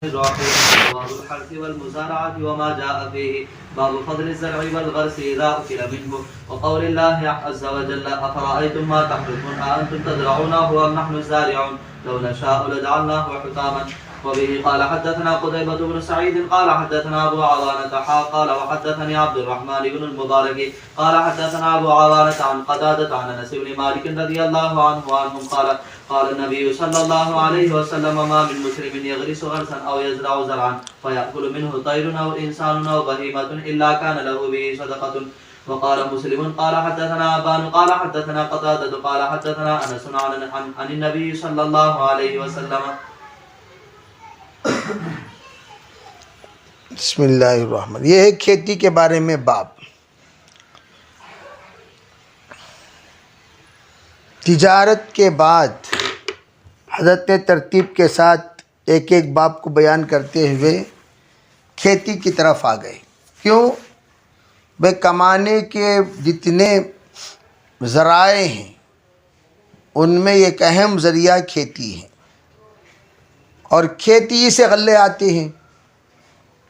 باب الحرث والمزارعة وما جاء فيه باب فضل الزرع والغرس إذا أكل منه وقول الله عز وجل أفرأيتم ما تحرثون أأنتم تزرعونه أم نحن الزارعون لو نشاء لجعلناه حطاما وبه قال حدثنا قتيبة بن سعيد قال حدثنا أبو عوانة قال وحدثني عبد الرحمن بن المبارك قال حدثنا أبو عوانة عن قتادة عن أنس بن مالك رضي الله عنه وعنهم قال النبي صلى الله عليه وسلم ما من مسلم يغرس غرسا أو يزرع زرعا فيأكل منه طير أو إنسان أو بهيمة إلا كان له به صدقة. وقال مسلم قال حدثنا أبان قال حدثنا قتادة قال حدثنا أنس عن النبي صلى الله عليه وسلم. بسم اللہ الرحمن. یہ ہے کھیتی کے بارے میں باب. تجارت کے بعد حضرت نے ترتیب کے ساتھ ایک ایک باب کو بیان کرتے ہوئے کھیتی کی طرف آ گئے. کیوں؟ بھائی کمانے کے جتنے ذرائع ہیں ان میں ایک اہم ذریعہ کھیتی ہے، اور کھیتی سے غلے آتے ہیں.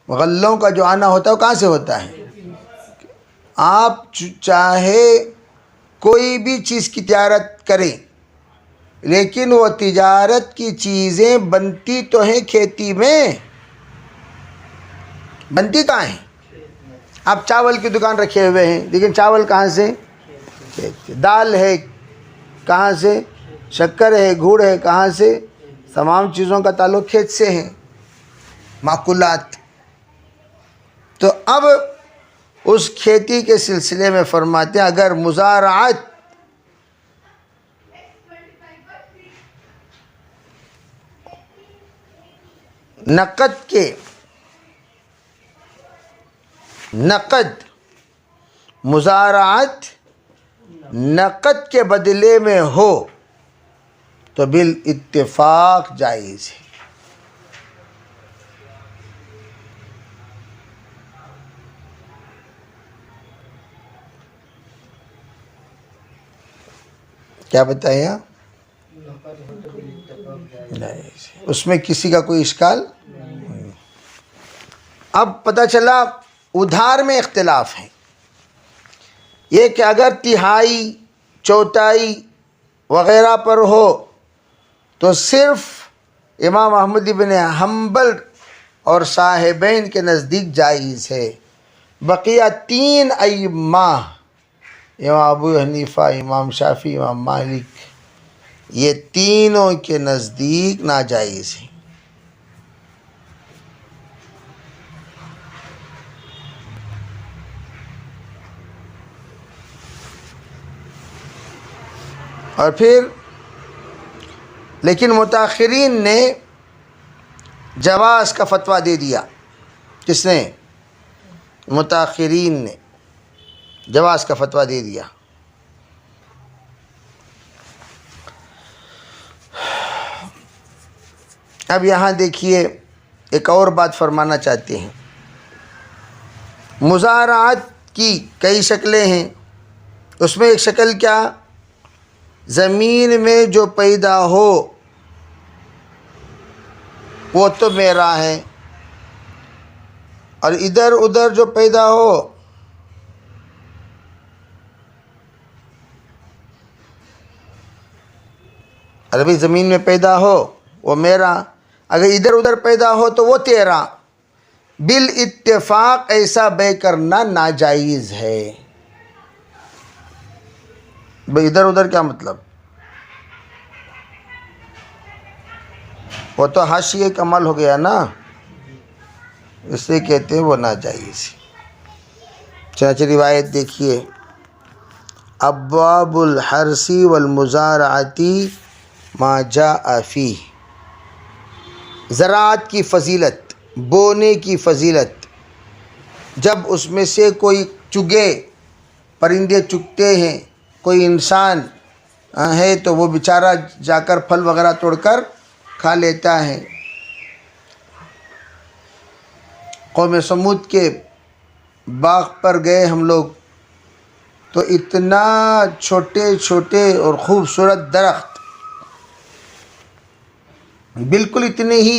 غلوں کا جو آنا ہوتا ہے وہ کہاں سے ہوتا ہے؟ آپ چاہے کوئی بھی چیز کی تجارت کریں، لیکن وہ تجارت کی چیزیں بنتی تو ہیں کھیتی میں. بنتی کہاں ہیں؟ آپ چاول کی دکان رکھے ہوئے ہیں، لیکن چاول کہاں سے؟ دال ہے کہاں سے؟ شکر ہے، گڑ ہے کہاں سے؟ تمام چیزوں کا تعلق کھیت سے ہے، معقولات. تو اب اس کھیتی کے سلسلے میں فرماتے ہیں اگر مزارعت مزارعت نقد کے بدلے میں ہو تو بالاتفاق جائز ہے. کیا بتایا؟ اس میں کسی کا کوئی اشکال نہیں. اب پتہ چلا ادھار میں اختلاف ہے. یہ کہ اگر تہائی، چوتھائی وغیرہ پر ہو تو صرف امام احمد بن حنبل اور صاحبین کے نزدیک جائز ہے. بقیہ تین ائمہ، امام ابو حنیفہ، امام شافعی، امام مالک، یہ تینوں کے نزدیک ناجائز ہے. اور پھر لیکن متاخرین نے جواز کا فتویٰ دے دیا. کس نے؟ متاخرین نے جواز کا فتویٰ دے دیا. اب یہاں دیکھیے ایک اور بات فرمانا چاہتے ہیں. مزارعت کی کئی شکلیں ہیں. اس میں ایک شکل کیا؟ زمین میں جو پیدا ہو وہ تو میرا ہے، اور ادھر ادھر جو پیدا ہو عربی زمین میں پیدا ہو وہ میرا، اگر ادھر ادھر پیدا ہو تو وہ تیرا. بالاتفاق ایسا بے کرنا ناجائز ہے. بھئی ادھر ادھر کیا مطلب؟ وہ تو حاشیے کا عمل ہو گیا نا، اس لیے کہتے ہیں وہ ناجائز. چنانچہ روایت دیکھیے، ابواب الحرث والمزارعۃ ما جاء فیہ. زراعت کی فضیلت، بونے کی فضیلت. جب اس میں سے کوئی چگے، پرندے چگتے ہیں، کوئی انسان ہے تو وہ بیچارہ جا کر پھل وغیرہ توڑ کر کھا لیتا ہے. قوم سمود کے باغ پر گئے ہم لوگ تو اتنا چھوٹے چھوٹے اور خوبصورت درخت، بالکل اتنے ہی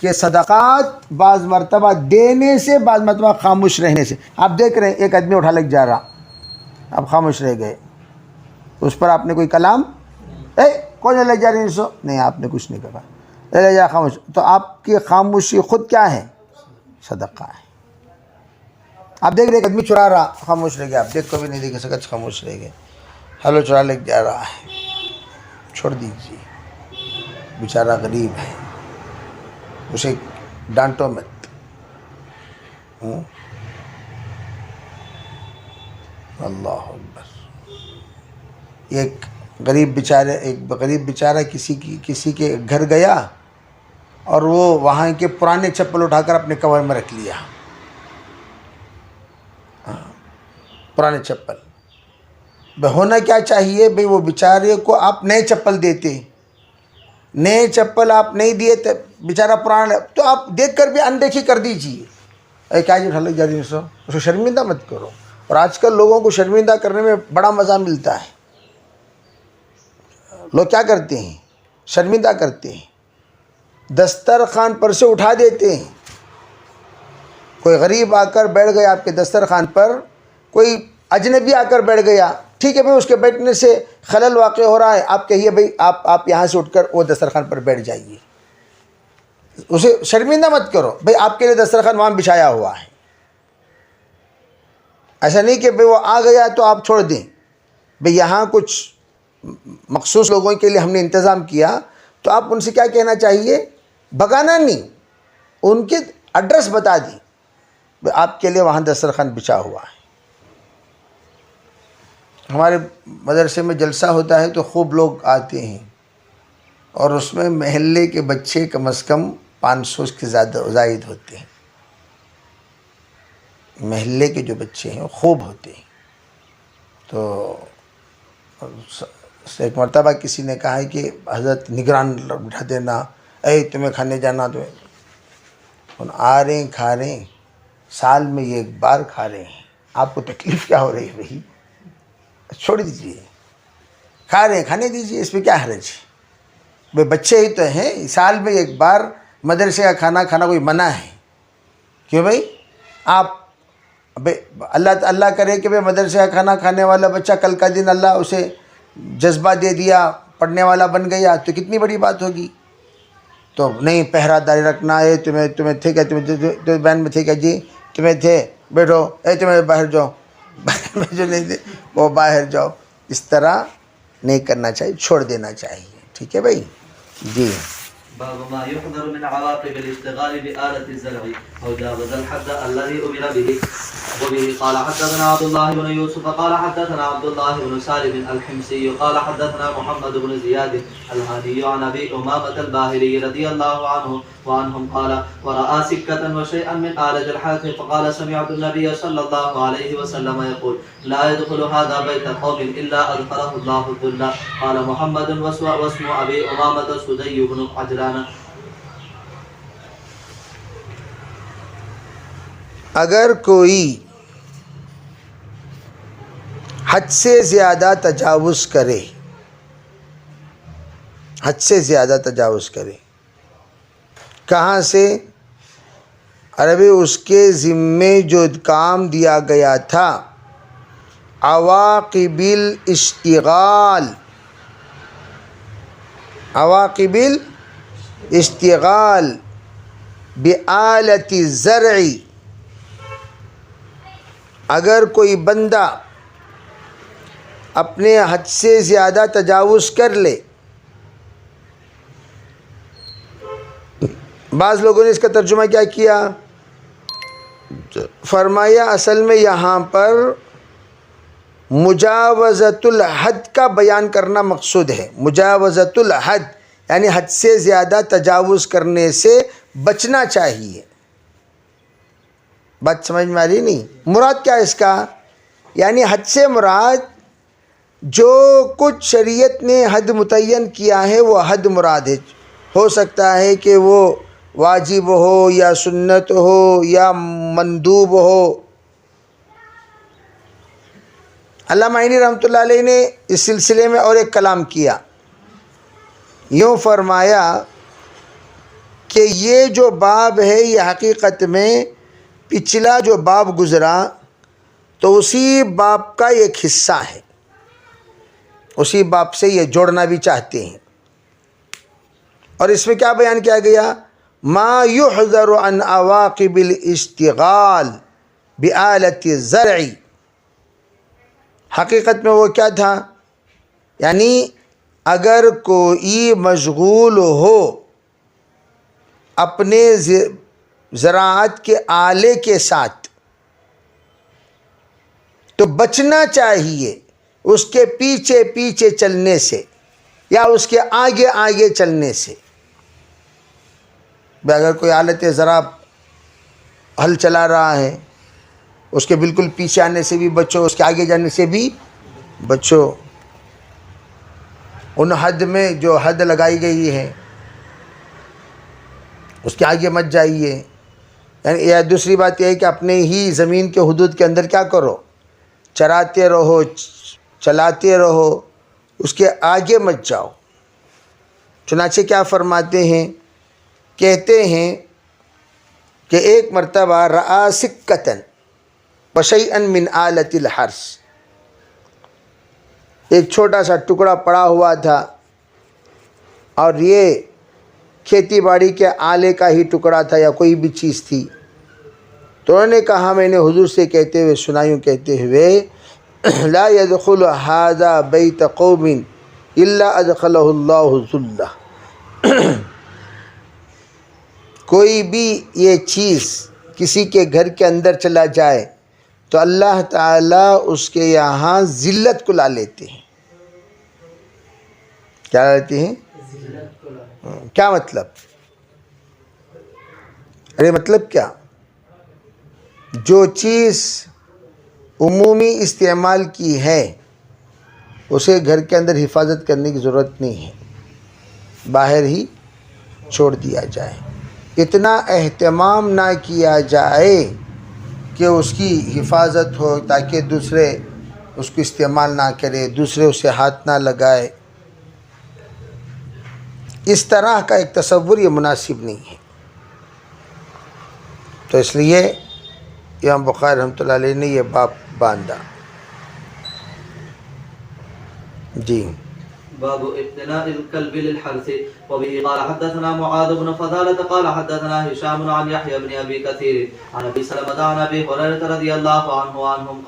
کہ صدقات بعض مرتبہ دینے سے، بعض مرتبہ خاموش رہنے سے. آپ دیکھ رہے ہیں ایک آدمی اٹھا لگ جا رہا، آپ خاموش رہ گئے، اس پر آپ نے کوئی کلام کون لگ جا رہی ہے سو نہیں، آپ نے کچھ نہیں کہا، لے جا خاموش. تو آپ کی خاموشی خود کیا ہے؟ صدقہ ہے. آپ دیکھ رہے ایک آدمی چرا رہا، خاموش رہ گیا، آپ دیکھ کو بھی نہیں دیکھ سکتے، خاموش رہ گئے. ہلو چرا لگ جا رہا ہے، چھوڑ دیجیے، بیچارہ غریب ہے، اسے ڈانٹو مت. اللہ اکبر. ایک غریب بیچارہ کسی کے گھر گیا اور وہ وہاں کے پرانے چپل اٹھا کر اپنے کور میں رکھ لیا. پرانے چپل ہونا کیا چاہیے بھئی، وہ بیچارے کو آپ نئے چپل دیتے، نئے چپل آپ نہیں دیے تو بیچارہ پرانا، تو آپ دیکھ کر بھی اندیکھی کر دیجیے. کیا جی اٹھا لگ جا رہی سو، اس کو شرمندہ مت کرو. اور آج کل لوگوں کو شرمندہ کرنے میں بڑا مزہ ملتا ہے. لوگ کیا کرتے ہیں؟ شرمندہ کرتے ہیں، دسترخوان پر سے اٹھا دیتے ہیں. کوئی غریب آ کر بیٹھ گیا آپ کے دسترخوان پر، کوئی اجنبی آ کر بیٹھ گیا، ٹھیک ہے بھئی، اس کے بیٹھنے سے خلل واقع ہو رہا ہے، آپ کہیے بھئی آپ یہاں سے اٹھ کر وہ دسترخوان پر بیٹھ جائیے. اسے شرمندہ مت کرو بھئی، آپ کے لیے دسترخوان وہاں بچھایا ہوا ہے. ایسا نہیں کہ بھئی وہ آ گیا تو آپ چھوڑ دیں. بھئی یہاں کچھ مخصوص لوگوں کے لیے ہم نے انتظام کیا، تو آپ ان سے کیا کہنا چاہیے؟ بگانا نہیں، ان کے ایڈریس بتا دیں، آپ کے لیے وہاں دسترخوان بچھا ہوا ہے. ہمارے مدرسے میں جلسہ ہوتا ہے تو خوب لوگ آتے ہیں، اور اس میں محلے کے بچے کم از کم 500 کے زائد ہوتے ہیں. محلے کے جو بچے ہیں وہ خوب ہوتے ہیں. تو ایک مرتبہ کسی نے کہا ہے کہ حضرت نگران بٹھا دینا، تمہیں کھانے جانا، تمہیں آ رہے ہیں کھا رہے ہیں، سال میں یہ ایک بار کھا رہے ہیں، آپ کو تکلیف کیا ہو رہی ہے بھائی؟ چھوڑ دیجیے، کھا رہے ہیں کھانے دیجیے، اس میں کیا حرج ہے؟ بھائی بچے ہی تو ہیں، سال میں ایک بار مدرسے کا کھانا کھانا کوئی منع ہے؟ کیوں بھائی؟ آپ اللہ کرے کہ بھائی مدرسے کا کھانا کھانے والا بچہ کل کا دن اللہ اسے جذبہ دے دیا، پڑھنے والا بن گیا، تو کتنی بڑی بات ہوگی. تو نہیں، پہرا داری رکھنا ہے، تمہیں تھے کیا، تمہیں بین میں تھے کیا جی، تمہیں تھے بیٹھو، تمہیں باہر جاؤ، جو نہیں تھے وہ باہر جاؤ. اس طرح نہیں کرنا چاہیے، چھوڑ دینا چاہیے. ٹھیک ہے بھائی جی. باب ما يحذر من عواقب الاشتغال بآلة الزرع أو جاوز الحد الذي أمر به. وبه قال حدثنا عبد الله بن يوسف قال حدثنا عبد الله بن سالم الحمصي قال حدثنا محمد بن زياد الهاني عن أبي أمامة الباهلي رضي الله عنه وعنهم قال ورأى سكة وشيئا من آلة الحاث فقال سمعت النبي صلى الله عليه وسلم يقول لا يدخل هذا بيت قوم إلا أدخله الله الذل. قال محمد واسم أبي أمامة سدي بن عجلان. اگر کوئی حد سے زیادہ تجاوز کرے، حد سے زیادہ تجاوز کرے، کہاں سے؟ عربی اس کے ذمے جو کام دیا گیا تھا، عواقب الاشتغال، عواقب الاشتغال بآلة الزرع. اگر کوئی بندہ اپنے حد سے زیادہ تجاوز کر لے، بعض لوگوں نے اس کا ترجمہ کیا کیا، فرمایا اصل میں یہاں پر مجاوزۃ الحد کا بیان کرنا مقصود ہے. مجاوزۃ الحد یعنی حد سے زیادہ تجاوز کرنے سے بچنا چاہیے. بات سمجھ میں آ رہی نہیں؟ مراد کیا ہے اس کا؟ یعنی حد سے مراد جو کچھ شریعت نے حد متعین کیا ہے وہ حد مراد ہے. ہو سکتا ہے کہ وہ واجب ہو یا سنت ہو یا مندوب ہو. علامہ عینی رحمۃ اللہ علیہ نے اس سلسلے میں اور ایک کلام کیا، یوں فرمایا کہ یہ جو باب ہے یہ حقیقت میں پچھلا جو باب گزرا تو اسی باب کا ایک حصہ ہے، اسی باب سے یہ جوڑنا بھی چاہتے ہیں۔ اور اس میں کیا بیان کیا گیا؟ ما یحذر عن عواقب الاشتغال بآلة الزرع، حقیقت میں وہ کیا تھا؟ یعنی اگر کوئی مشغول ہو اپنے زراعت کے آلے کے ساتھ تو بچنا چاہیے اس کے پیچھے پیچھے چلنے سے یا اس کے آگے آگے چلنے سے۔ اگر کوئی آلت زرع ہل چلا رہا ہے اس کے بالکل پیچھے آنے سے بھی بچو، اس کے آگے جانے سے بھی بچو، ان حد میں جو حد لگائی گئی ہے اس کے آگے مت جائیے۔ یعنی یا دوسری بات یہ ہے کہ اپنے ہی زمین کے حدود کے اندر کیا کرو، چراتے رہو، چلاتے رہو، اس کے آگے مت جاؤ۔ چنانچہ کیا فرماتے ہیں، کہتے ہیں کہ ایک مرتبہ رأى سکۃ وشیئا من آلۃ الحرث، ایک چھوٹا سا ٹکڑا پڑا ہوا تھا اور یہ کھیتی باڑی کے آلے کا ہی ٹکڑا تھا یا کوئی بھی چیز تھی، تو انہوں نے کہا، میں نے حضور سے کہتے ہوئے سنا، یوں کہتے ہوئے، لا يدخل هذا بیت قوم الا ادخلہ اللہ ذلہ، کوئی بھی یہ چیز کسی کے گھر کے اندر چلا جائے تو اللہ تعالیٰ اس کے یہاں ذلت کو لا لیتے ہیں۔ کیا لاتے ہیں؟ کیا مطلب؟ ارے مطلب کیا؟ جو چیز عمومی استعمال کی ہے اسے گھر کے اندر حفاظت کرنے کی ضرورت نہیں ہے، باہر ہی چھوڑ دیا جائے، اتنا اہتمام نہ کیا جائے کہ اس کی حفاظت ہو تاکہ دوسرے اس کو استعمال نہ کرے، دوسرے اسے ہاتھ نہ لگائے، اس طرح کا ایک تصور یہ مناسب نہیں ہے۔ تو اس لیے امام بخاری رحمۃ اللہ علیہ نے یہ باب باندھا۔ جی، باب اقتناء الكلب للحرث وبه قال حدثنا معاذ بن فضالة قال حدثنا هشام عن يحيى بن ابي كثير عن ابي سلمة عن ابي هريرة رضي الله عنه وعنهم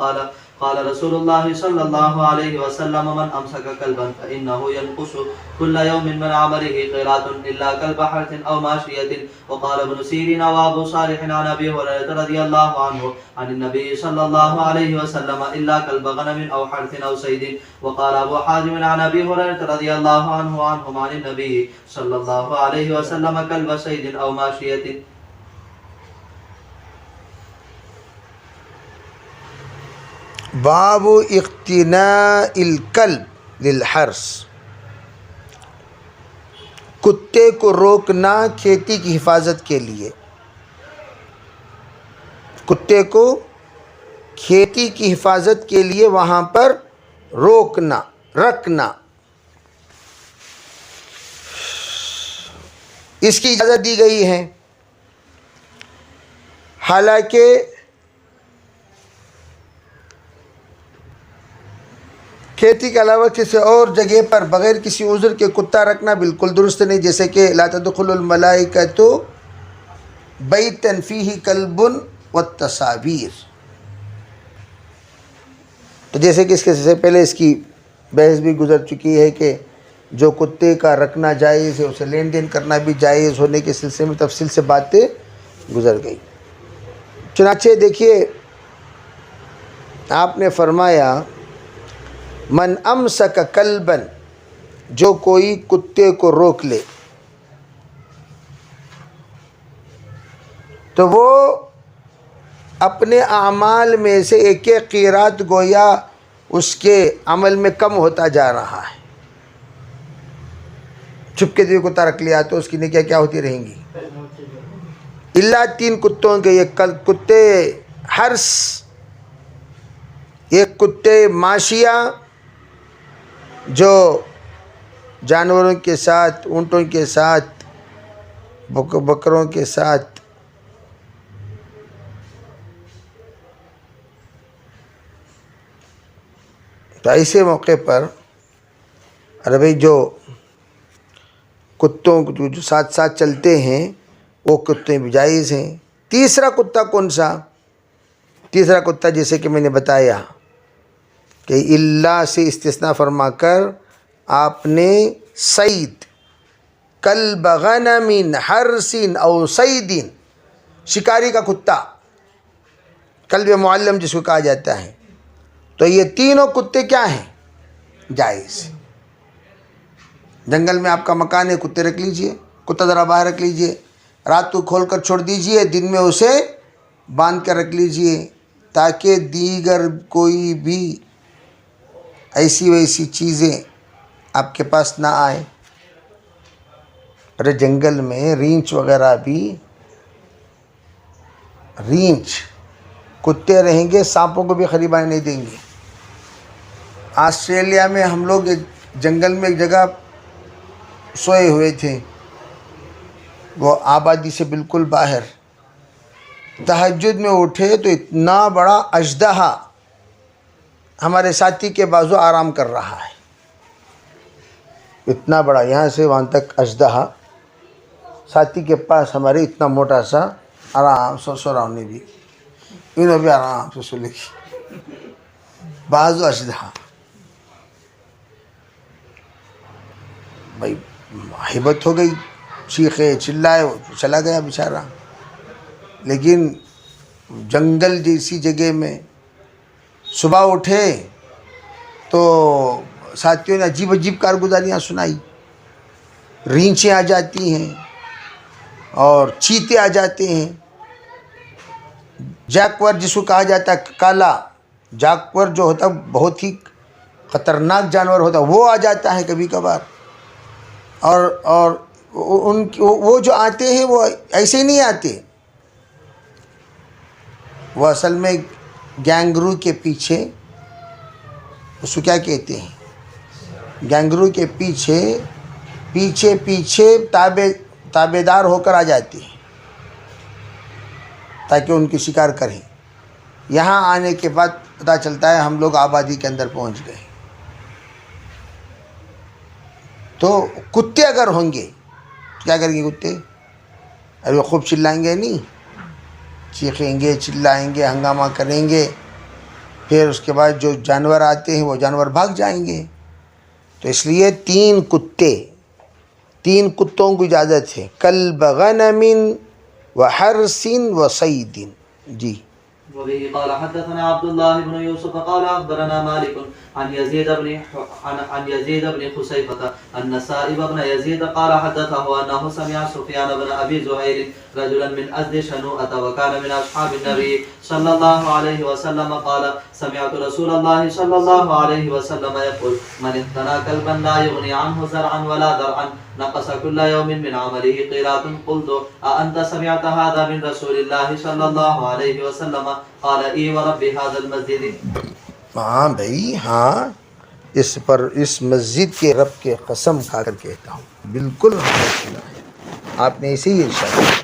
قال رسول الله صلى الله عليه وسلم من امسك كلبا فانه ينقص كل يوم من عمله قيراط الا كلب حرث او ماشية. وقال ابن سيرين وابو صالح عن ابي هريرة رضي الله عنه عن النبي صلى الله عليه وسلم الا كلب غنم او حرث او صيد. وقال ابو حازم عن ابي هريرة رضي الله عنه وعنهم عن النبي صلى الله عليه وسلم كلب صيد او ماشية. باب اقتناء الکلب للحرث، کتے کو روکنا کھیتی کی حفاظت کے لیے، کتے کو کھیتی کی حفاظت کے لیے وہاں پر روکنا، رکھنا، اس کی اجازت دی گئی ہے۔ حالانکہ کھیتی کے علاوہ کسی اور جگہ پر بغیر کسی عذر کے کتا رکھنا بالکل درست نہیں، جیسے کہ لا تدخل الملائکۃ بیتا فیہ کلب والتصاویر، تو جیسے کہ اس کے سے پہلے اس کی بحث بھی گزر چکی ہے کہ جو کتے کا رکھنا جائز ہے اسے لین دین کرنا بھی جائز ہونے کے سلسلے میں تفصیل سے باتیں گزر گئی۔ چنانچہ دیکھیے آپ نے فرمایا من امسک کلبا، جو کوئی کتے کو روک لے تو وہ اپنے اعمال میں سے ایک ایک قیرات گویا اس کے عمل میں کم ہوتا جا رہا ہے۔ چھپ کے جو کتا رکھ لیا تو اس کی نیکیاں کیا ہوتی رہیں گی؟ اللہ 3 کتوں کے، ایک کتے حرث، ایک کتے ماشیہ جو جانوروں کے ساتھ، اونٹوں کے ساتھ بکروں کے ساتھ تو ایسے موقع پر ارے بھائی جو کتوں جو ساتھ ساتھ چلتے ہیں وہ کتے بھی جائز ہیں. تیسرا کتا کون سا؟ تیسرا کتا جیسے کہ میں نے بتایا کہ اللہ سے استثناء فرما کر آپ نے صید کلب غنم حرث او صید، شکاری کا کتا، کلب معلم جس کو کہا جاتا ہے، تو یہ تینوں کتے کیا ہیں؟ جائز. جنگل میں آپ کا مکان ہے، کتے رکھ لیجئے، کتا ذرا باہر رکھ لیجئے، رات کو کھول کر چھوڑ دیجئے، دن میں اسے باندھ کر رکھ لیجئے تاکہ دیگر کوئی بھی ایسی ویسی چیزیں آپ کے پاس نہ آئیں. ارے جنگل میں ریچھ وغیرہ بھی، ریچھ کتے رہیں گے، سانپوں کو بھی قریب آنے نہیں دیں گے. آسٹریلیا میں ہم لوگ ایک جنگل میں ایک جگہ سوئے ہوئے تھے، وہ آبادی سے بالکل باہر. تہجد میں اٹھے تو اتنا بڑا اژدہا ہمارے ساتھی کے بازو آرام کر رہا ہے، اتنا بڑا، یہاں سے وہاں تک اژدہا ساتھی کے پاس ہمارے، اتنا موٹا سا، آرام سو رہا انہیں بھی، انہوں بھی آرام سے سو لگی، بازو اژدہا. بھائی ہیبت ہو گئی، چیخے چلائے، چلا گیا بیچارہ. لیکن جنگل جیسی جگہ میں صبح اٹھے تو ساتھیوں نے عجیب عجیب کارگزاریاں سنائی. ریچھیں آ جاتی ہیں اور چیتے آ جاتے ہیں. جاکور جس کو کہا جاتا ہے، کالا جاکور جو ہوتا ہے بہت ہی خطرناک جانور ہوتا ہے، وہ آ جاتا ہے کبھی کبھار. اور وہ جو آتے ہیں وہ ایسے ہی نہیں آتے، وہ اصل میں گینگرو کے پیچھے، اس کو کیا کہتے ہیں، گینگرو کے پیچھے تابع دار ہو کر آ جاتے ہیں تاکہ ان کی شکار کریں. یہاں آنے کے بعد پتہ چلتا ہے ہم لوگ آبادی کے اندر پہنچ گئے. تو کتے اگر ہوں گے کیا کریں گے کتے؟ ارے وہ خوب چلائیں گے نہیں، چیخیں گے، چلائیں گے، ہنگامہ کریں گے، پھر اس کے بعد جو جانور آتے ہیں وہ جانور بھاگ جائیں گے. تو اس لیے تین کتوں کو اجازت ہے، کلب غنم وحرث وصید. جی. وبه قال حدثنا عبد الله بن يوسف قال أخبرنا مالك عن يزيد بن خسيفة أن سائب بن يزيد قال حدثه أنه سمع سفيان بن أبي زهير رجلا من أزد شنوءة وكان من أصحاب النبي صلى الله عليه وسلم قال سمعت رسول الله صلى الله عليه وسلم يقول من اقتنى كلبا لا يغني عنه زرعا ولا درعا نقص كل يوم من عمله قيرات. قلت أأنت سمعت هذا من رسول الله صلى الله عليه وسلم قال اي ورب هذا المسجد. ہاں بھائی ہاں، اس مسجد کے رب کے قسم کھا کر کہتا ہوں، بالکل آپ نے اسی ارشاد